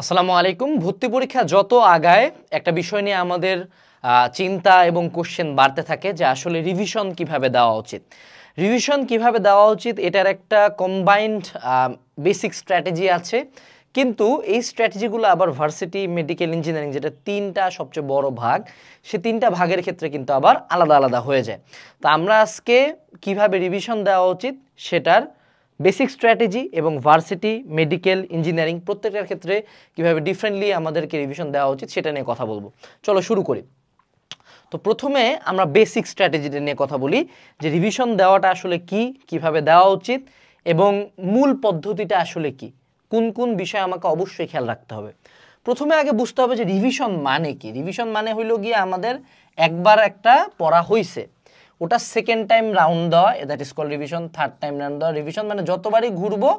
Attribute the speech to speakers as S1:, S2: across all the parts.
S1: আসসালামু আলাইকুম। ভর্তি পরীক্ষা যত আগায় একটা বিষয় নিয়ে আমাদের চিন্তা এবং কোশ্চেন বাড়তে থাকে যে আসলে রিভিশন কিভাবে দেওয়া উচিত। এটার একটা কম্বাইন্ড বেসিক স্ট্র্যাটেজি আছে, কিন্তু এই স্ট্র্যাটেজিগুলো আবার ভার্সিটি, মেডিকেল, ইঞ্জিনিয়ারিং, যেটা তিনটা সবচেয়ে বড় ভাগ, সে তিনটা ভাগের ক্ষেত্রে কিন্তু আবার আলাদা আলাদা হয়ে যায়। তো আমরা আজকে কিভাবে রিভিশন দেওয়া উচিত সেটার বেসিক স্ট্র্যাটেজি এবং ভার্সিটি, মেডিকেল, ইঞ্জিনিয়ারিং প্রত্যেকটার ক্ষেত্রে কিভাবে ডিফারেন্টলি আমাদেরকে রিভিশন দেওয়া উচিত সেটা নিয়ে কথা বলবো। চলো শুরু করি। তো প্রথমে আমরা বেসিক স্ট্র্যাটেজিটা নিয়ে কথা বলি যে রিভিশন দেওয়াটা আসলে কি, কিভাবে দেওয়া উচিত এবং মূল পদ্ধতিটা আসলে কি, কোন কোন বিষয় আমাকে অবশ্যই খেয়াল রাখতে হবে। প্রথমে আগে বুঝতে হবে যে রিভিশন মানে কি। রিভিশন মানে হইল গিয়ে আমাদের একবার একটা পড়া হইছে, ওটা সেকেন্ড টাইম রাউন্ড দেওয়া, that is call revision. Third time round দেওয়া রিভিশন মানে যতবারই ঘুরবো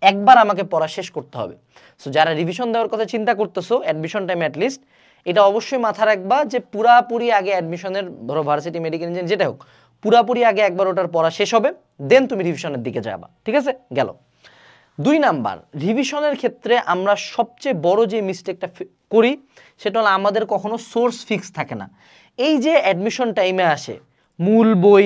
S1: একবার আমাকে পড়া শেষ করতে হবে। সো যারা রিভিশন দেওয়ার কথা চিন্তা করতেছো অ্যাডমিশন টাইম অ্যাটলিস্ট, এটা অবশ্যই মাথা রাখবা যে পুরাপুরি আগে অ্যাডমিশনের, ধরো ভার্সিটি, মেডিকেল, ইঞ্জিনিয়ারিং যেটা হোক, পুরাপুরি আগে একবার ওটার পড়া শেষ হবে, দেন তুমি রিভিশনের দিকে যাবা। ঠিক আছে, গেল। 2 নাম্বার, রিভিশনের ক্ষেত্রে আমরা সবচেয়ে বড় যে মিস্টেকটা করি সেটা হলো আমাদের কখনো সোর্স ফিক্স থাকে না। এই যে অ্যাডমিশন টাইমে আসে মূল বই,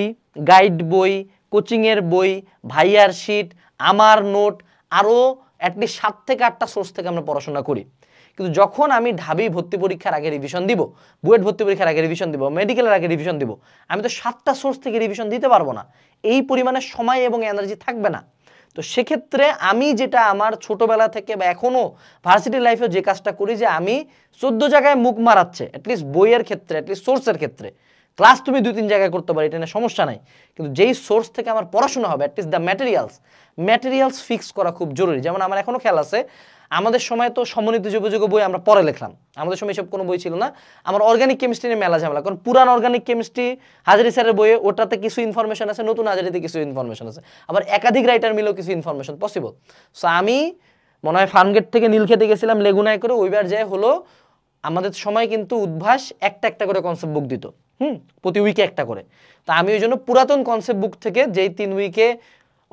S1: গাইড বই, কোচিংয়ের বই, ভাইয়ার শিট, আমার নোট, আরও অ্যাটলিস্ট 7 থেকে 8টা সোর্স থেকে আমরা পড়াশোনা করি। কিন্তু যখন আমি ঢাবি ভর্তি পরীক্ষার আগে রিভিশন দিব, বুয়েট ভর্তি পরীক্ষার আগে রিভিশন দিব, মেডিকেলের আগে রিভিশন দিব, আমি তো 7টা সোর্স থেকে রিভিশন দিতে পারবো না, এই পরিমাণে সময় এবং এনার্জি থাকবে না। তো সেক্ষেত্রে আমি যেটা আমার ছোটবেলা থেকে বা এখনও ভার্সিটি লাইফে যে কাজটা করি, যে আমি 14 জায়গায় মুখ মারাচ্ছে অ্যাটলিস্ট বইয়ের ক্ষেত্রে, অ্যাটলিস্ট সোর্সের ক্ষেত্রে। ক্লাস তুমি 2-3 জায়গায় করতে পারি, এটা নিয়ে সমস্যা নাই, কিন্তু যেই সোর্স থেকে আমার পড়াশোনা হবে অ্যাটলিস্ট দ্য ম্যাটেরিয়ালস ফিক্স করা খুব জরুরি। যেমন আমার এখনও খেয়াল আছে, আমাদের সময় তো সমন্বিত যোগাযোগ বই আমরা পরে লিখলাম, আমাদের সময় সব কোনো বই ছিল না। আমার অর্গানিক কেমিস্ট্রি নিয়ে মেলা ঝামেলা, কারণ পুরান অর্গানিক কেমিস্ট্রি হাজারি স্যারের বইয়ে ওটাতে কিছু ইনফরমেশন আছে, নতুন হাজারিতে কিছু ইনফরমেশন আছে, আবার একাধিক রাইটার মিলেও কিছু ইনফরমেশন পসিবল। সো আমি মনে হয় ফার্মগেট থেকে নীল খেতে গেছিলাম লেগুনায় করে, ওইবার যায় হলো আমাদের সময় কিন্তু উদ্ভাস একটা একটা করে কনসেপ্ট বুক দিত, প্রতি উইকে একটা করে। তা আমি ওই জন্য পুরাতন কনসেপ্ট বুক থেকে যেই 3 উইকে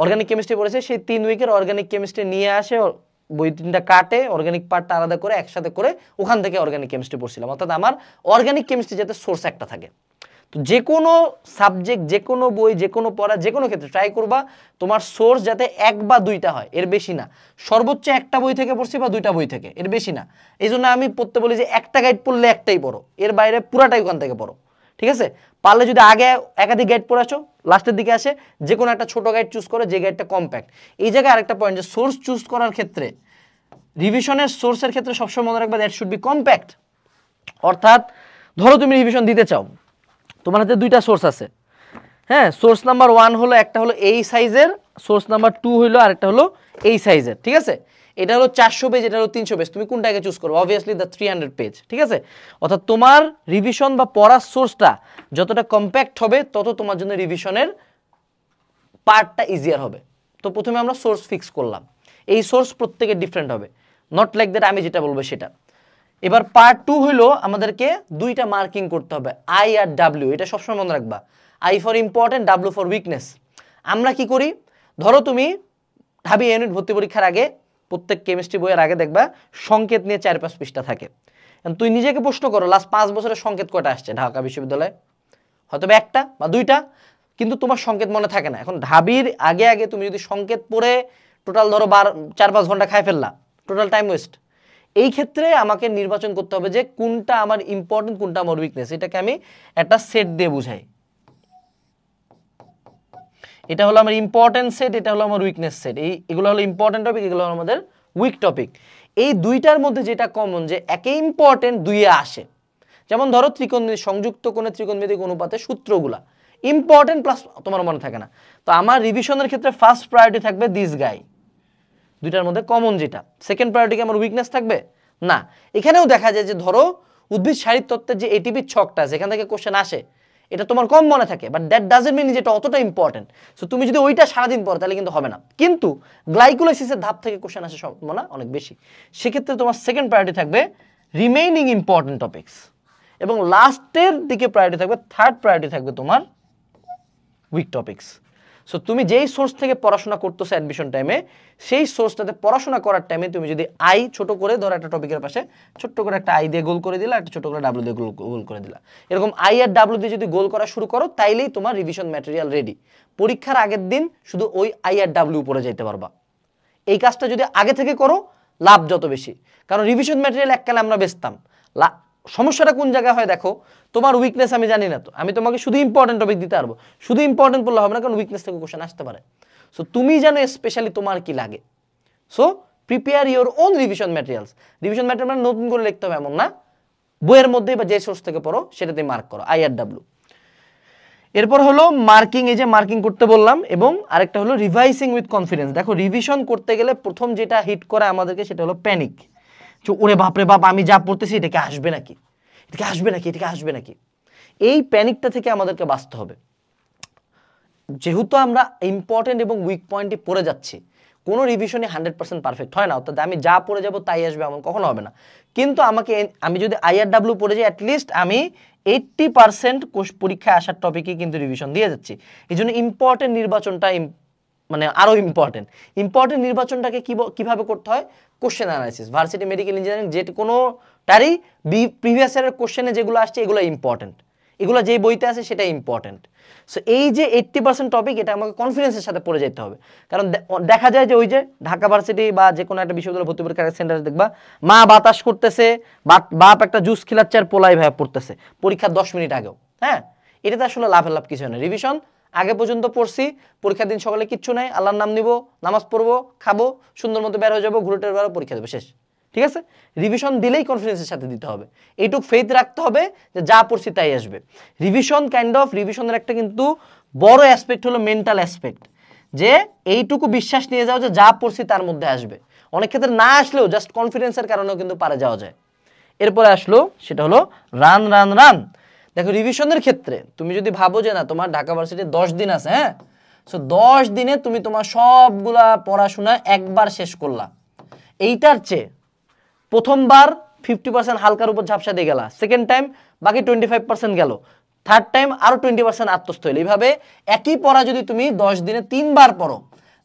S1: অর্গানিক কেমিস্ট্রি পড়েছে, সেই 3 উইকের অর্গানিক কেমিস্ট্রি নিয়ে আসে, বই 3টা কাটে, অর্গানিক পার্টটা আলাদা করে একসাথে করে ওখান থেকে অর্গানিক কেমিস্ট্রি পড়ছিলাম। অর্থাৎ আমার অর্গানিক কেমিস্ট্রি যাতে সোর্স একটা থাকে। তো যে কোনো সাবজেক্ট, যে কোনো বই, যে কোনো পড়া, যে কোনো ক্ষেত্রে ট্রাই করবা তোমার সোর্স যাতে 1 বা 2টা হয়, এর বেশি না। সর্বোচ্চ একটা বই থেকে পড়ছি বা 2টা বই থেকে, এর বেশি না। এই জন্য আমি পড়তে বলি যে একটা গাইড পড়লে একটাই পড়ো, এর বাইরে পুরাটাই ওখান থেকে পড়ো। ঠিক আছে, পারলে যদি আগে একাধিক গাইড পড়ে আসো, লাস্টের দিকে আসে যে কোনো একটা ছোট গাইড চুজ করে, যে গাইডটা কম্প্যাক্ট। এই জায়গায় আরেকটা পয়েন্ট, যে সোর্স চুজ করার ক্ষেত্রে, রিভিশনের সোর্সের ক্ষেত্রে সবসময় মনে রাখবে দ্যাট শুড বি কম্প্যাক্ট। অর্থাৎ ধরো তুমি রিভিশন দিতে চাও, তোমার হাতে 2টা সোর্স আছে, হ্যাঁ, সোর্স নাম্বার 1 হলো, একটা হলো এই সাইজের, সোর্স নাম্বার 2 হলো আরেকটা হলো এই সাইজের। ঠিক আছে, এটা হলো 400 পেজ, এটা হলো 300 পেজ, তুমি কোনটাকে চুজ করো? Obviously the 300 page. ঠিক আছে, অর্থাৎ তোমার রিভিশন বা পড়ার সোর্সটা যতটা কম্প্যাক্ট হবে তত তোমার জন্য রিভিশনের পার্টটা ইজিয়ার হবে। তো প্রথমে আমরা সোর্স ফিক্স করলাম, এই সোর্স প্রত্যেকের ডিফারেন্ট হবে, নট লাইক দ্যাট আমি যেটা বলবো সেটা। এবার পার্ট 2 হলো আমাদেরকে 2টা মার্কিং করতে হবে, আই আর ডাব্লিউ। এটা সবসময় মনে রাখবা, I for important, W for weakness. আমরা কি করি, ধরো তুমি ঢাবি ইউনিট ভর্তি পরীক্ষার আগে প্রত্যেক কেমিস্ট্রি বইয়ের আগে দেখবা সংকেত নিয়ে 4-5 পৃষ্ঠা থাকে। তুই নিজেকে প্রশ্ন করো লাস্ট 5 বছরের সংকেত কয়টা আসছে ঢাকা বিশ্ববিদ্যালয়ে? হয়তো একটা বা 2টা, কিন্তু তোমার সংকেত মনে থাকে না। এখন ঢাবির আগে আগে তুমি যদি সংকেত পড়ে টোটাল ধরো 4-5 ঘন্টা খাই ফেললা, টোটাল টাইম ওয়েস্ট। এই ক্ষেত্রে আমাকে নির্বাচন করতে হবে যে কোনটা আমার ইম্পর্টেন্ট, কোনটা আমার উইকনেস। এটাকে আমি একটা সেট দিয়ে বুঝাই, এটা হলো আমার ইম্পর্টেন্ট সেট, এটা হলো আমার উইকনেস সেট। এগুলো হলো ইম্পর্টেন্ট টপিক, এগুলো হলো আমাদের উইক টপিক। এই 2টার মধ্যে যেটা কমন, যে একে ইম্পর্টেন্ট, 2-এ আসে। যেমন ধরো ত্রিকোণমিতি, সংযুক্ত কোণে ত্রিকোণমিতিক অনুপাতের সূত্রগুলা ইম্পর্টেন্ট, প্লাস তোমার মনে থাকে না। তো আমার রিভিশনের ক্ষেত্রে ফার্স্ট প্রায়োরিটি থাকবে দিস গাই, 2টার মধ্যে কমন যেটা। সেকেন্ড প্রায়োরিটি কি আমার উইকনেস থাকবে? না। এখানেও দেখা যায় যে ধরো উদ্ভিদ শারীরতত্ত্বের যে এটিপির ছকটা আছে, এখান থেকে কোশ্চেন আসে, এটা তোমার কম মনে থাকে, বাট দ্যাট ডাজন্ট মিন যেটা অতটা ইম্পর্টেন্ট। সো তুমি যদি ওইটা সারাদিন পড়ো তাহলে কিন্তু হবে না। কিন্তু গ্লাইকোলাইসিসের ধাপ থেকে কোশ্চেন আসে সম্ভাবনা অনেক বেশি। সেক্ষেত্রে তোমার সেকেন্ড প্রায়োরিটি থাকবে রিমেইনিং ইম্পর্টেন্ট টপিকস, এবং লাস্টের দিকে প্রায়োরিটি থাকবে, থার্ড প্রায়োরিটি থাকবে তোমার উইক টপিকস। সো তুমি যেই সোর্স থেকে পড়াশোনা করতেছো অ্যাডমিশন টাইমে, সেই সোর্সটাতে পড়াশোনা করার টাইমে তুমি যদি আই ছোট করে ধরো একটা টপিকের পাশে ছোট্ট করে একটা আই দিয়ে গোল করে দিলা, একটা ছোট করে ডাব্লিউ দিয়ে গোল করে দিলা, এরকম আই আর ডাব্লিউ দিয়ে যদি গোল করা শুরু করো, তাইলেই তোমার রিভিশন ম্যাটেরিয়াল রেডি। পরীক্ষার আগের দিন শুধু ওই আই আর ডাব্লিউ পড়ে যেতে পারবা। এই কাজটা যদি আগে থেকে করো লাভ যত বেশি, কারণ রিভিশন ম্যাটেরিয়াল এককালে আমরা বেচতাম। সমস্যাটা কোন জায়গায় হয় দেখো, তোমার উইকনেস আমি জানি না, তো আমি তোমাকে শুধু ইম্পর্টেন্ট টপিক দিতে পারবো, শুধু ইম্পর্টেন্ট পড়লে হবে না, কারণ উইকনেস থেকে কোশ্চেন আসতে পারে। সো তুমি জানো স্পেশালি তোমার কি লাগে। So prepare your own revision materials. Revision material মানে নতুন করে লিখতে হবে এমন না, বইয়ের মধ্যে বা যে সোর্স থেকে পড়ো সেটাতে মার্ক করো আই আর ডাব্লিউ। এরপর হলো মার্কিং, এই যে মার্কিং করতে বললাম, এবং আরেকটা হলো রিভাইসিং উইথ কনফিডেন্স। দেখো রিভিশন করতে গেলে প্রথম যেটা হিট করে আমাদেরকে সেটা হলো প্যানিক। ওরে বাপরে বাপ, আমি যা পড়তেছি এটাকে আসবে নাকি, এটাকে আসবে নাকি, এটাকে আসবে নাকি। এই প্যানিকটা থেকে আমাদেরকে বাঁচতে হবে। যেহেতু আমরা ইম্পর্টেন্ট এবং উইক পয়েন্টই পড়ে যাচ্ছি, কোনো রিভিশনই 100% পারফেক্ট হয় না, অর্থাৎ আমি যা পড়ে যাব তাই আসবে এমন কখনো হবে না। কিন্তু আমি যদি আই আর ডাব্লিউ পড়ে যাই, অ্যাটলিস্ট আমি 80% পরীক্ষায় আসার টপিকই কিন্তু রিভিশন দিয়ে যাচ্ছি। এই জন্য ইম্পর্টেন্ট নির্বাচনটা মানে আরো ইম্পর্টেন্ট নির্বাচনটাকে কিভাবে করতে হয়, question analysis. Varsity medical engineering যে কোনোটারই প্রিভিয়াস ইয়ারের কোশ্চেনে যেগুলো আসছে এগুলো ইম্পর্টেন্ট, এগুলো যেই বইতে আছে সেটা ইম্পর্টেন্ট। সো এই যে 80% টপিক, এটা আমাকে কনফিডেন্সের সাথে পড়ে যেতে হবে। কারণ দেখা যায় যে ওই যে ঢাকা ভার্সিটি বা যে কোনো একটা বিশ্ববিদ্যালয় ভর্তি পরীক্ষার সেন্টারে দেখবা মা বাতাস করতেছে, বাপ একটা জুস খিলাচ্ছে আর পোলাই ভাবে পড়তেছে পরীক্ষার 10 মিনিট আগেও। হ্যাঁ, এটাতে আসলে লাভ কিছু হয় না। রিভিশন আগে পর্যন্ত পড়ছি, পরীক্ষার দিন সকালে কিচ্ছু নাই, আল্লাহর নাম নিব, নামাজ পড়বো, খাবো, সুন্দর মতো বের হয়ে যাবো, ঘুরে বেরো, পরীক্ষা দেবো, শেষ। ঠিক আছে, রিভিশন দিলেই কনফিডেন্সের সাথে দিতে হবে, এইটুক ফেথ রাখতে হবে যে যা পড়ছি তাই আসবে। রিভিশনের একটা কিন্তু বড় অ্যাসপেক্ট হলো মেন্টাল অ্যাসপেক্ট, যে এইটুকু বিশ্বাস নিয়ে যাও যে যা পড়ছি তার মধ্যে আসবে। অনেক ক্ষেত্রে না আসলেও জাস্ট কনফিডেন্সের কারণেও কিন্তু পারে যাওয়া যায়। এরপরে আসলো সেটা হলো রান রান রান। দেখো রিভিশনের ক্ষেত্রে তুমি যদি ভাবো যে না তোমার ঢাকা ভার্সিটির 10 দিন আছে, হ্যাঁ, সো 10 দিনে তুমি তোমার সবগুলা পড়াশোনা একবার শেষ করলা, এইটার চেয়ে প্রথমবার 50% হালকার উপর ঝাপসা দিয়ে গেলা, সেকেন্ড টাইম বাকি 25% গেল, থার্ড টাইম আরো 20% আত্মস্থ হইল। এইভাবে একই পড়া যদি তুমি 10 দিনে 3 বার পড়ো,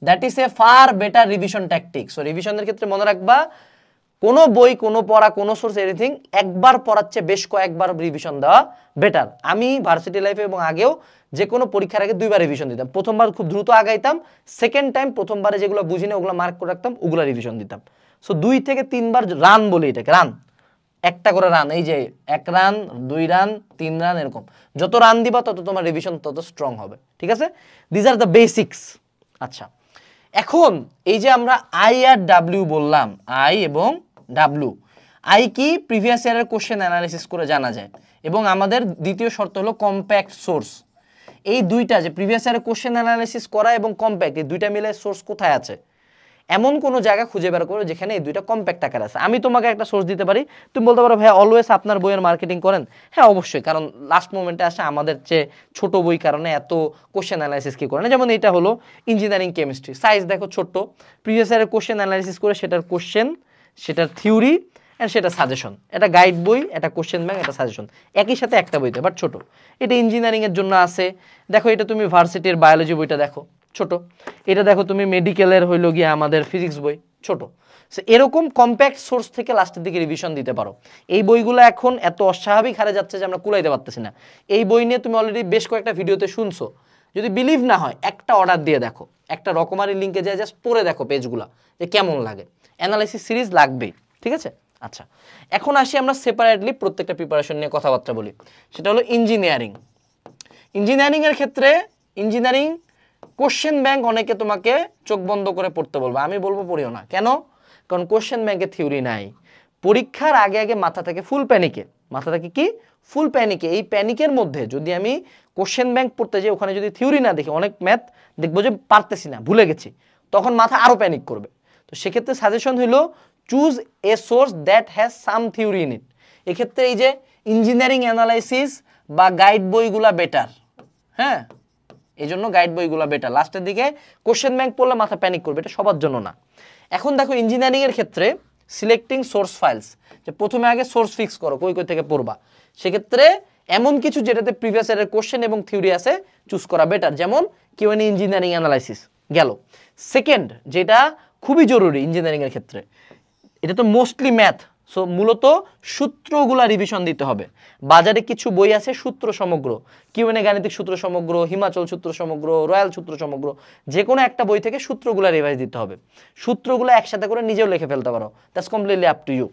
S1: that is a far better revision tactic. So রিভিশনের ক্ষেত্রে মনে রাখবা, কোনো বই, কোনো পড়া, কোনো সোর্স, এনিথিং একবার পড়াচ্ছে বেশ কয়েকবার রিভিশন দেওয়া বেটার। আমি ভার্সিটি লাইফে এবং আগেও যে কোনো পরীক্ষার আগে 2বার রিভিশন দিতাম। প্রথমবার খুব দ্রুত আগাইতাম, সেকেন্ড টাইম প্রথমবারে যেগুলো বুঝি না ওগুলো মার্ক করে রাখতাম, ওগুলো রিভিশন দিতাম। সো 2 থেকে 3 বার রান বলি এটাকে, রান, একটা করে রান, এই যে 1 রান 2 রান 3 রান, এরকম যত রান দিবা তত তোমার রিভিশন তত স্ট্রং হবে। ঠিক আছে, দিস আর দ্য বেসিক্স। আচ্ছা, এখন এই যে আমরা আই আর ডাব্লিউ বললাম, আই এবং ডাব্লিউ, আই কি প্রিভিয়াস ইয়ারের কোশ্চেন অ্যানালাইসিস করে জানা যায়, এবং আমাদের দ্বিতীয় শর্ত হলো কম্প্যাক্ট সোর্স। এই দুইটা, যে প্রিভিয়াস ইয়ারের কোশ্চেন অ্যানালাইসিস করা এবং কম্প্যাক্ট, এই দুইটা মিলে সোর্স কোথায় আছে, এমন কোনো জায়গা খুঁজে বের করো যেখানে এই দুইটা কম্প্যাক্ট আকারে আছে। আমি তোমাকে একটা সোর্স দিতে পারি, তুমি বলতে পারো ভাই অলওয়েজ আপনার বইয়ের মার্কেটিং করেন। হ্যাঁ অবশ্যই, কারণ লাস্ট মোমেন্টে আসে আমাদের চেয়ে ছোট বই কারণে এত কোশ্চেন অ্যানালাইসিস কি করে না। যেমন এটা হলো ইঞ্জিনিয়ারিং কেমিস্ট্রি, সাইজ দেখো ছোট্ট, প্রিভিয়াস ইয়ারের কোশ্চেন অ্যানালাইসিস করে সেটার কোশ্চেন, সেটার থিওরি অ্যান্ড সেটা সাজেশন, এটা গাইড বই, এটা কোশ্চেন ব্যাংক, এটা সাজেশন, একই সাথে একটা বইতে, বাট ছোট। এটা ইঞ্জিনিয়ারিং এর জন্য আছে। দেখো এটা তুমি ভার্সিটির বায়োলজি বইটা দেখো, ছোট। এটা দেখো তুমি মেডিকেলের হইল গিয়ে আমাদের ফিজিক্স বই, ছোট। সো এরকম কম্প্যাক্ট সোর্স থেকে লাস্টের দিকে রিভিশন দিতে পারো। এই বইগুলো এখন এত অস্বাভাবিক হারে যাচ্ছে যে আমরা কুলাইতে পারতেছি না। এই বই নিয়ে তুমি অলরেডি বেশ কয়েকটা ভিডিওতে শুনছো, যদি বিলিভ না হয় একটা অর্ডার দিয়ে দেখো, একটা রকমারি লিঙ্কে যায় জাস্ট পড়ে দেখো পেজগুলো যে কেমন লাগে, অ্যানালাইসিস সিরিজ লাগবেই। ঠিক আছে, আচ্ছা এখন আসি আমরা সেপারেটলি প্রত্যেকটা প্রিপারেশন নিয়ে কথাবার্তা বলি। সেটা হলো ইঞ্জিনিয়ারিং। ইঞ্জিনিয়ারিংয়ের ক্ষেত্রে ইঞ্জিনিয়ারিং কোশ্চেন ব্যাংক অনেকে তোমাকে চোখ বন্ধ করে পড়তে বলবে, আমি বলবো পড়িও না। কেন? কারণ কোশ্চেন ব্যাংকে থিওরি নাই। পরীক্ষার আগে আগে মাথা থেকে ফুল প্যানিকে, মাথা থেকে কি ফুল প্যানিকে। এই প্যানিকের মধ্যে যদি আমি কোশ্চেন ব্যাংক পড়তে যাই, ওখানে যদি থিওরি না দেখি, অনেক ম্যাথ দেখবো যে পারতেছি না, ভুলে গেছি, তখন মাথা আরো প্যানিক করবে। তো সেক্ষেত্রে সাজেশন হইলো choose a source that has some theory in it. এক্ষেত্রে এই যে ইঞ্জিনিয়ারিং অ্যানালাইসিস বা গাইড বইগুলা বেটার। হ্যাঁ, এই জন্য গাইড বইগুলো বেটার। লাস্টের দিকে কোশ্চেন ব্যাংক পড়লে মাথা প্যানিক করবে, এটা সবার জন্য না। এখন দেখো ইঞ্জিনিয়ারিং এর ক্ষেত্রে সিলেক্টিং সোর্স ফাইলস, যে প্রথমে আগে সোর্স ফিক্স করো কই কই থেকে পড়বা। সেক্ষেত্রে এমন কিছু যেটাতে প্রিভিয়াস ইয়ারের কোশ্চেন এবং থিওরি আছে চুজ করা বেটার। যেমন কিউএনএ ইঞ্জিনিয়ারিং অ্যানালাইসিস গেল। সেকেন্ড যেটা খুবই জরুরি ইঞ্জিনিয়ারিং এর ক্ষেত্রে, এটা তো মোস্টলি ম্যাথ, সো মূলত সূত্রগুলা রিভিশন দিতে হবে। বাজারে কিছু বই আছে সূত্র সমগ্র, কিউএনএ গাণিতিক সূত্র সমগ্র, হিমাচল সূত্র সমগ্র, রয়্যাল সূত্র সমগ্র, যে কোনো একটা বই থেকে সূত্রগুলা রিভাইজ দিতে হবে। সূত্রগুলো একসাথে করে নিজেও লিখে ফেলতে পারো, that's completely up to you.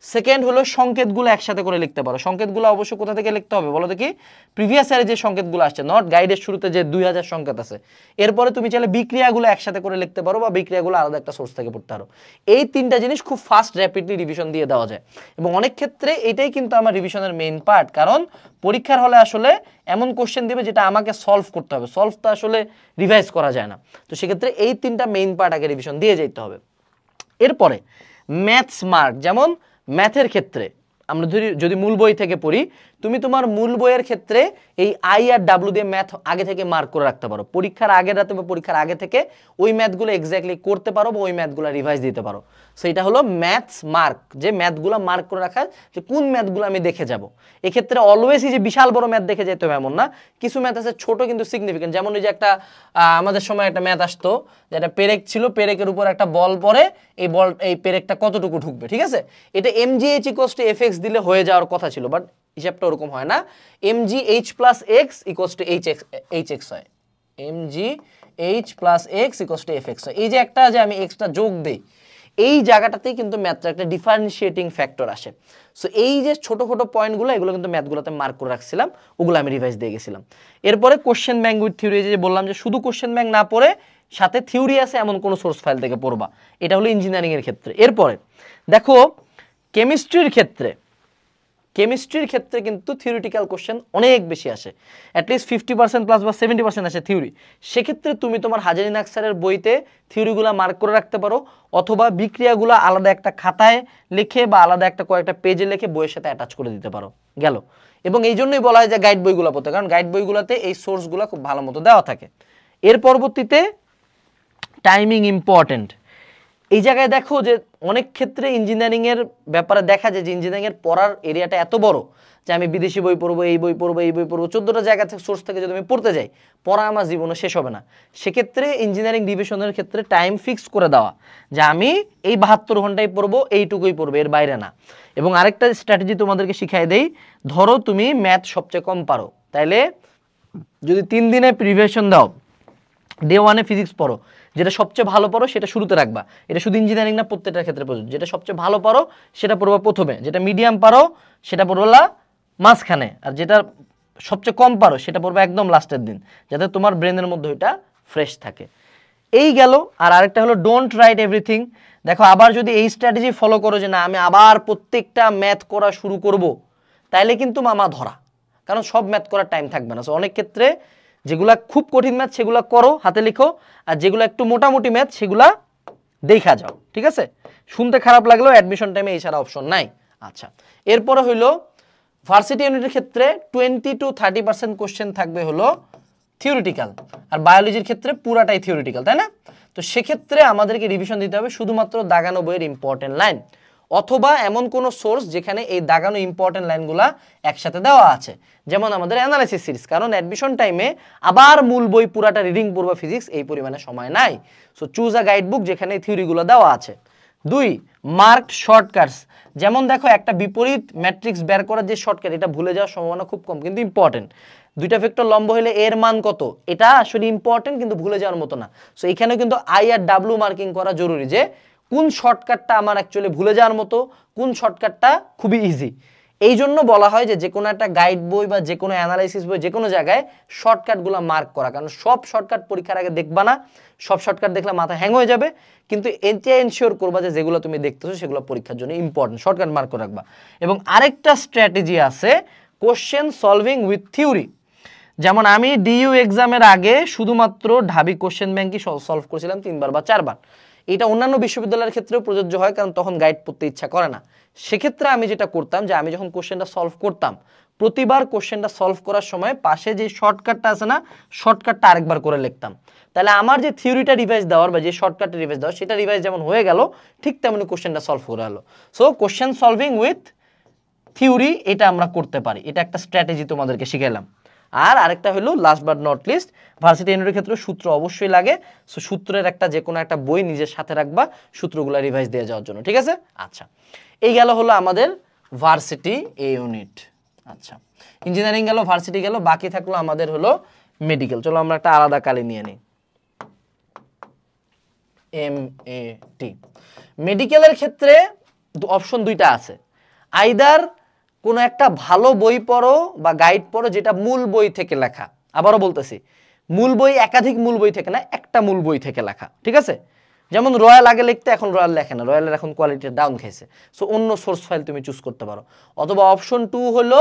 S1: Second হলো সংকেতগুলো একসাথে করে লিখতে পারো। সংকেতগুলো অবশ্য কোথা থেকে লিখতে হবে বলো দেখি? প্রিভিয়াস ইয়ারে যে সংকেতগুলো আসছে, নট গাইডের শুরুতে যে 2000 সংকেত আছে, এরপরে তুমি চাইলে বিক্রিয়াগুলো একসাথে করে লিখতে পারো বা বিক্রিয়াগুলো আলাদা একটা সোর্স থেকে পড়তে পারো। এই তিনটা জিনিস খুব ফাস্ট র্যাপিডলি রিভিশন দিয়ে দেওয়া যায় এবং অনেক ক্ষেত্রে এটাই কিন্তু আমার রিভিশনের মেইন পার্ট, কারণ পরীক্ষার হলে আসলে এমন কোশ্চেন দিবে যেটা আমাকে সলভ করতে হবে, সলভ তো আসলে রিভাইজ করা যায় না। তো সেক্ষেত্রে এই তিনটা মেইন পার্ট আগে রিভিশন দিয়ে যেতে হবে। এরপরে ম্যাথস মার্ক, যেমন ম্যাথের ক্ষেত্রে আমরা যদি মূল বই থেকে পড়ি, তুমি তোমার মূল বইয়ের ক্ষেত্রে এই আই আর ডাব্লিউ দিয়ে ম্যাথ আগে থেকে মার্ক করে রাখতে পারো। পরীক্ষার আগের রাতে বা পরীক্ষার আগে থেকে ওই ম্যাথগুলো এক্স্যাক্টলি করতে পারো বা ওই ম্যাথগুলো রিভাইজ দিতে পারো। সো এটা হলো ম্যাথস মার্ক, যে ম্যাথগুলো মার্ক করে রাখা, যে কোন ম্যাথগুলো আমি দেখে যাব। এক্ষেত্রে অলওয়েজই যে বিশাল বড় ম্যাথ দেখে যেতে হবে এমন না, কিছু ম্যাথ আছে ছোট কিন্তু সিগনিফিকেন্ট। যেমন ওই যে একটা আমাদের সময় একটা ম্যাথ আসতো, যেটা পেরেক ছিল, পেরেকের উপর একটা বল পড়ে, এই পেরেকটা কতটুকু ঢুকবে, ঠিক আছে? এটা mgh ইকুয়ালস টু fx দিলে হয়ে যাওয়ার কথা ছিল, বাট হিসাবটা ওরকম হয় না। mgh plus x equals to hx হয়, mgh plus x equals to fx হয়। এই যে একটা যে আমি এক্সটা যোগ দেই, এই জায়গাটাতেই কিন্তু ম্যাথটা একটা ডিফারেন্সিয়েটিং ফ্যাক্টর আসে। সো এই যে ছোট ছোট পয়েন্টগুলো, এগুলো কিন্তু ম্যাথগুলোতে মার্ক করে রাখছিলাম, ওগুলো আমি রিভাইজ দিয়ে গেছিলাম। এরপরে কোশ্চেন ব্যাংক উইথ থিওরি, যে বললাম যে শুধু কোশ্চেন ব্যাংক না পড়ে সাথে থিওরি আছে এমন কোনো সোর্স ফাইল থেকে পড়বা, এটা হলো ইঞ্জিনিয়ারিং এর ক্ষেত্রে। এরপরে দেখো কেমিস্ট্রির ক্ষেত্রে কিন্তু থিওরিটিক্যাল কোশ্চেন অনেক বেশি আসে, অ্যাটলিস্ট 50% প্লাস বা 70% আসে থিওরি। সেক্ষেত্রে তুমি তোমার হাজারী নাগ স্যারের বইতে থিওরিগুলো মার্ক করে রাখতে পারো, অথবা বিক্রিয়াগুলো আলাদা একটা খাতায় লিখে বা আলাদা একটা কয়েকটা পেজে লিখে বইয়ের সাথে অ্যাটাচ করে দিতে পারো, গেল। এবং এই জন্যই বলা হয় যে গাইড বইগুলো পড়তে, কারণ গাইড বইগুলোতে এই সোর্সগুলো খুব ভালো মতো দেওয়া থাকে। এর পরবর্তীতে টাইমিং ইম্পর্টেন্ট। এই জায়গায় দেখো যে অনেক ক্ষেত্রে ইঞ্জিনিয়ারিংয়ের ব্যাপারে দেখা যায় যে ইঞ্জিনিয়ারিংয়ের পড়ার এরিয়াটা এত বড় যে আমি বিদেশি বই পড়বো, এই বই পড়বো, এই বই পড়বো, 14টা জায়গা থেকে সোর্স থেকে যদি আমি পড়তে যাই, পড়া আমার জীবনে শেষ হবে না। সেক্ষেত্রে ইঞ্জিনিয়ারিং ডিভিশনের ক্ষেত্রে টাইম ফিক্স করে দেওয়া, যে আমি এই 72 ঘন্টায় পড়বো, এইটুকুই পড়বো, এর বাইরে না। এবং আরেকটা স্ট্র্যাটেজি তোমাদেরকে শিখাই দেই, ধরো তুমি ম্যাথ সবচেয়ে কম পারো, তাইলে যদি 3 দিনে প্রিপারেশন দাও, ডে 1 ফিজিক্স পড়ো, যেটা সবচেয়ে ভালো পারো সেটা শুরুতে রাখবা। এটা শুধু ইঞ্জিনিয়ারিং না, প্রত্যেকটার ক্ষেত্রে প্রযোজ্য। যেটা সবচেয়ে ভালো পারো সেটা পড়বা প্রথমে, যেটা মিডিয়াম পারো সেটা পড়বা মাঝখানে, আর যেটা সবচেয়ে কম পারো সেটা পড়বা একদম লাস্টের দিন, যাতে তোমার ব্রেনের মধ্যে ওইটা ফ্রেশ থাকে। এই গেল। আর আরেকটা হলো ডোন্ট রাইট এভরিথিং। দেখো আবার যদি এই স্ট্র্যাটেজি ফলো করো যে না আমি আবার প্রত্যেকটা ম্যাথ করা শুরু করব, তাইলে কিন্তু মামা ধরা, কারণ সব ম্যাথ করার টাইম থাকবে না। সো অনেক ক্ষেত্রে যেগুলা খুব কঠিন ম্যাথ সেগুলা করো, হাতে লিখো, আর যেগুলো একটু মোটামুটি ম্যাথ সেগুলা দেখা যাও, ঠিক আছে? শুনতে খারাপ লাগলেও অ্যাডমিশন টাইমে এই ছাড়া অপশন নাই। আচ্ছা, এরপরে হইলো ভার্সিটি ইউনিটের ক্ষেত্রে 20 to 30% কোশ্চেন থাকবে হলো থিওরিটিক্যাল, আর বায়োলজির ক্ষেত্রে পুরাটাই থিওরিটিক্যাল, তাই না? তো সেক্ষেত্রে আমাদেরকে রিভিশন দিতে হবে শুধুমাত্র দাগানো বইয়ের ইম্পর্টেন্ট লাইন, অথবা এমন কোন সোর্স যেখানে এই দাগানো ইম্পর্টেন্ট লাইনগুলা একসাথে দেওয়া আছে, যেমন আমাদের অ্যানালাইসিস সিরিজ। কারণ অ্যাডমিশন টাইমে আবার মূল বই পুরাটা রিডিং পড়বা ফিজিক্স, এই পরিমাণে সময় নাই। So choose a guide book যেখানে এই থিওরিগুলো দেওয়া আছে। 2, মার্কড শর্টকাটস। যেমন দেখো একটা বিপরীত ম্যাট্রিক্স বের করার যে শর্টকাট, এটা ভুলে যাওয়ার সম্ভাবনা খুব কম, কিন্তু ইম্পর্টেন্ট। দুইটা ভেক্টর লম্ব হলে এর মান কত, এটা আসলে ইম্পর্টেন্ট কিন্তু ভুলে যাওয়ার মতো না। সো এখানে কিন্তু আই আর ডাব্লিউ মার্কিং করা জরুরি, যে কোন শর্টকাটটা আমার অ্যাকচুয়ালি ভুলে যাওয়ার মতো, কোন শর্টকাটটা খুবই ইজি। এই জন্য বলা হয় যে কোনো একটা গাইড বই বা যে কোনো অ্যানালাইসিস বই যে কোনো জায়গায় শর্টকাটগুলো মার্ক করা, কারণ সব শর্টকাট পরীক্ষার আগে দেখবা না, সব শর্টকাট দেখলে মাথা হ্যাং হয়ে যাবে। কিন্তু এটা এনশিওর করবা যে যেগুলো তুমি দেখতেছো সেগুলো পরীক্ষার জন্য ইম্পর্টেন্ট, শর্টকাট মার্ক করে রাখবা। এবং আরেকটা স্ট্র্যাটেজি আছে কোশ্চেন সলভিং উইথ থিওরি। যেমন আমি ডিইউ এক্সামের আগে শুধুমাত্র ঢাবি কোশ্চেন ব্যাংকই সলভ করেছিলাম 3 বার বা 4 বার। এটা অন্যান্য বিশ্ববিদ্যালয়ের ক্ষেত্রেও প্রযোজ্য হয়, কারণ তখন গাইড পড়তে ইচ্ছা করে না। সেক্ষেত্রে আমি যেটা করতাম যে আমি যখন কোশ্চেনটা সলভ করতাম, প্রতিবার কোশ্চেনটা সলভ করার সময় পাশে যে শর্টকাটটা আছে না, শর্টকাটটা আরেকবার করে লিখতাম। তাহলে আমার যে থিওরিটা রিভাইজ দেওয়ার বা যে শর্টকাটটা রিভাইজ দেওয়ার, সেটা রিভাইজ যেমন হয়ে গেল, ঠিক তেমনি কোশ্চেনটা সলভ করে হলো। So question solving with theory এটা আমরা করতে পারি, এটা একটা স্ট্র্যাটেজি তোমাদেরকে শিখাইলাম। আর আরেকটা হলো last but not least, varsity এন্ট্রির ক্ষেত্রে সূত্র অবশ্যই লাগে। সো সূত্রের একটা যে কোনো একটা বই নিজের সাথে রাখবা সূত্রগুলো রিভাইজ দিয়ে যাওয়ার জন্য, ঠিক আছে? আচ্ছা, এই গেল হলো আমাদের ভার্সিটি এ ইউনিট। আচ্ছা, ইঞ্জিনিয়ারিং গেল, ভার্সিটি গেল, বাকি থাকলো আমাদের হলো মেডিকেল। চলো আমরা একটা আলাদা কালি নিয়ে নিই, MAT। মেডিকেলের ক্ষেত্রে অপশন দুইটা আছে, আইদার কোনো একটা ভালো বই পড়ো বা গাইড পড়ো যেটা মূল বই থেকে লেখা। আবারও বলতেছি, মূল বই একাধিক মূল বই থেকে না, একটা মূল বই থেকে লেখা, ঠিক আছে? যেমন রয়্যাল আগে লিখতে, এখন রয়্যাল লেখে না, রয়্যালের এখন কোয়ালিটি ডাউন খেয়েছে। সো অন্য সোর্স ফাইল তুমি চুজ করতে পারো। অথবা অপশন 2 হলো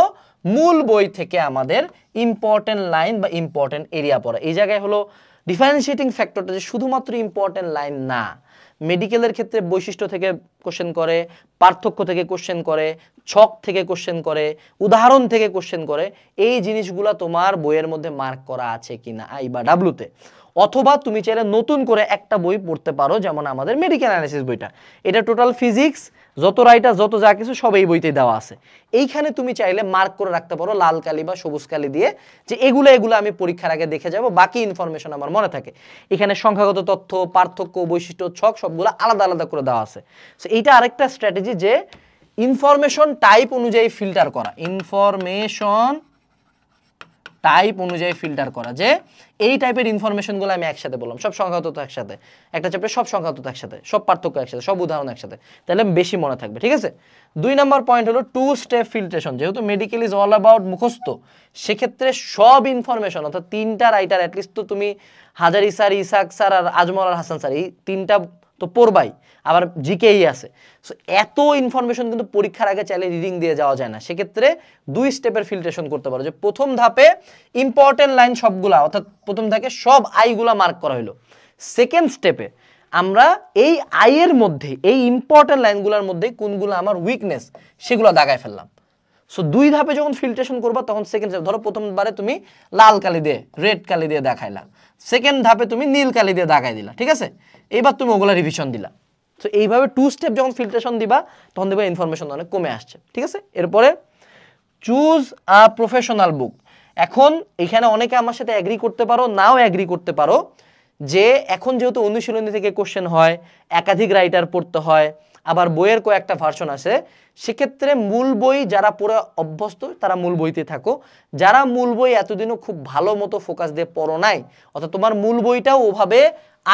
S1: মূল বই থেকে আমাদের ইম্পর্টেন্ট লাইন বা ইম্পর্টেন্ট এরিয়া পড়া। এই জায়গায় হলো ডিফারেন্সিয়েটিং ফ্যাক্টরটা যে শুধুমাত্র ইম্পর্টেন্ট লাইন না, মেডিকেলের ক্ষেত্রে বৈশিষ্ট্য থেকে কোশ্চেন করে, পার্থক্য থেকে কোশ্চেন করে, ছক থেকে কোশ্চেন করে, উদাহরণ থেকে কোশ্চেন করে। এই জিনিসগুলো তোমার বইয়ের মধ্যে মার্ক করা আছে কিনা আই বা ডাব্লুতে। অথবা তুমি চাইলে নতুন করে একটা বই পড়তে পারো, যেমন আমাদের মেডিকেল অ্যানালিসিস বইটা, এটা টোটাল ফিজিক্স যত রাইটার যত যা কিছু সব এই বইতেই দেওয়া আছে। এইখানে তুমি চাইলে মার্ক করে রাখতে পারো লাল কালি বা সবুজ কালি দিয়ে, যে এগুলো আমি পরীক্ষার আগে দেখে যাব, বাকি ইনফরমেশন আমার মনে থাকে। এখানে সংখ্যাগত তথ্য, পার্থক্য, বৈশিষ্ট্য, ছক সবগুলো আলাদা আলাদা করে দেওয়া আছে। সো এইটা আরেকটা স্ট্র্যাটেজি, যে ইনফরমেশন টাইপ অনুযায়ী ফিল্টার করা, ইনফরমেশন টাইপ অনুযায়ী ফিল্টার করা, যে এই টাইপের ইনফরমেশনগুলো আমি একসাথে বললাম, সব সংখ্যাগত একসাথে, একটা চ্যাপ্টারে সব সংখ্যাগত একসাথে, সব পার্থক্য একসাথে, সব উদাহরণ একসাথে, তাহলে বেশি মনে থাকবে, ঠিক আছে? 2 নম্বর পয়েন্ট হলো 2 স্টেপ ফিল্ট্রেশন। যেহেতু মেডিকেল ইজ অল অ্যাবাউট মুখস্থ, সেক্ষেত্রে সব ইনফরমেশন, অর্থাৎ 3টা রাইটার অ্যাটলিস্ট তো তুমি হাজারি স্যার, ইসাক স্যার আর আজমল আর হাসান স্যার, এই 3টা তো পড়বাই, আবার জিকেই আছে। সো এত ইনফরমেশন কিন্তু পরীক্ষার আগে চাইলে রিডিং দিয়ে যাওয়া যায় না। সেক্ষেত্রে 2 স্টেপের ফিল্ট্রেশন করতে পারো, যে প্রথম ধাপে ইম্পর্টেন্ট লাইন সবগুলা, অর্থাৎ প্রথম ধাপে সব আইগুলা মার্ক করা হলো। সেকেন্ড স্টেপে আমরা এই আইয়ের মধ্যে, এই ইম্পর্টেন্ট লাইনগুলোর মধ্যে কোনগুলো আমার উইকনেস সেগুলো দাগায় ফেললাম। সো 2 ধাপে যখন ফিল্ট্রেশন করবা, তখন সেকেন্ড স্টেপ, ধরো প্রথমবারে তুমি লাল কালি দিয়ে, রেড কালি দিয়ে দেখাইলা, সেকেন্ড ধাপে তুমি নীল কালি দিয়ে দাগাই দিলা, ঠিক আছে? এইবার তুমি ওগুলা রিভিশন দিলা। সো এইভাবে 2 স্টেপ যখন ফিল্ট্রেশন দিবা, তখন দেখবা ইনফরমেশন অনেক কমে আসছে, ঠিক আছে? এরপরে চুজ আ প্রফেশনাল বুক। এখন এখানে অনেকে আমার সাথে এগ্রি করতে পারো, নাও এগ্রি করতে পারো, যে এখন যেহেতু অনুশীলনী থেকে কোশ্চেন হয়, একাধিক রাইটার পড়তে হয়, আবার বইয়ের কয়েকটা ভার্সন আছে, সেক্ষেত্রে মূল বই যারা পড়ে অভ্যস্ত তারা মূল বইতে থাকো। যারা মূল বই এতদিনও খুব ভালো মতো ফোকাস দিয়ে পড়ো নাই, অর্থাৎ তোমার মূল বইটাও ওভাবে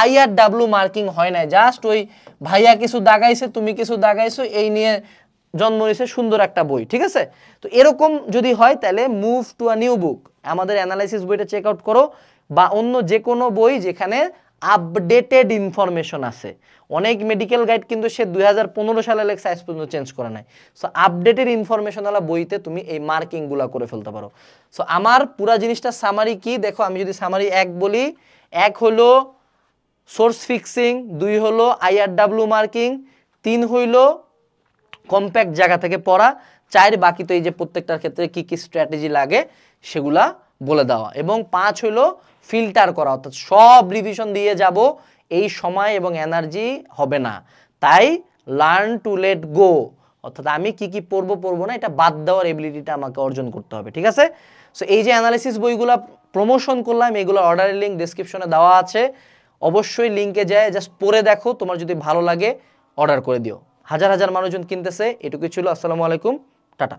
S1: IRW মার্কিং হয় নাই, জাস্ট ওই ভাইয়া কিছু দাগাইছে, তুমি কিছু দাগাইছো, এই নিয়ে জন্ম নিয়েছে সুন্দর একটা বই, ঠিক আছে? তো এরকম যদি হয়, তাহলে move to a new book, আমাদের অ্যানালাইসিস বইটা চেক আউট করো, বা অন্য যে কোনো বই যেখানে আপডেটেড ইনফরমেশন আছে। অনেক মেডিকেল গাইড কিন্তু সে 2015 সালে লেখা আজ পর্যন্ত চেঞ্জ করে নাই। সো আপডেটেড ইনফরমেশনাল বইতে তুমি এই মার্কিংগুলো করে ফেলতে পারো। সো আমার পুরা জিনিসটা সামারি কি দেখো, আমি যদি সামারি 1 বলি, 1 হলো সোর্স ফিক্সিং, 2 হলো IRW মার্কিং, 3 হইলো কম্প্যাক্ট জায়গা থেকে পড়া, 4 বাকি তো এই যে প্রত্যেকটার ক্ষেত্রে কি কি স্ট্র্যাটেজি লাগে সেগুলা বলে দেওয়া, এবং 5 হইলো ফিল্টার করা, অর্থাৎ সব রিভিশন দিয়ে যাব, এই সময় এবং এনার্জি হবে না। তাই লার্ন টু লেট গো, অর্থাৎ আমি কি কি পড়বো না এটা বাদ দেওয়ার এবিলিটিটা আমাকে অর্জন করতে হবে, ঠিক আছে? সো এই যে অ্যানালিসিস বইগুলা প্রমোশন করলাম, এগুলো অর্ডারের লিঙ্ক ডেসক্রিপশনে দেওয়া আছে, অবশ্যই লিঙ্কে যায় জাস্ট পড়ে দেখো, তোমার যদি ভালো লাগে অর্ডার করে দিও। হাজার হাজার মানুষজন কিনতেছে। এটুকুই ছিল। আসসালামু আলাইকুম, টাটা।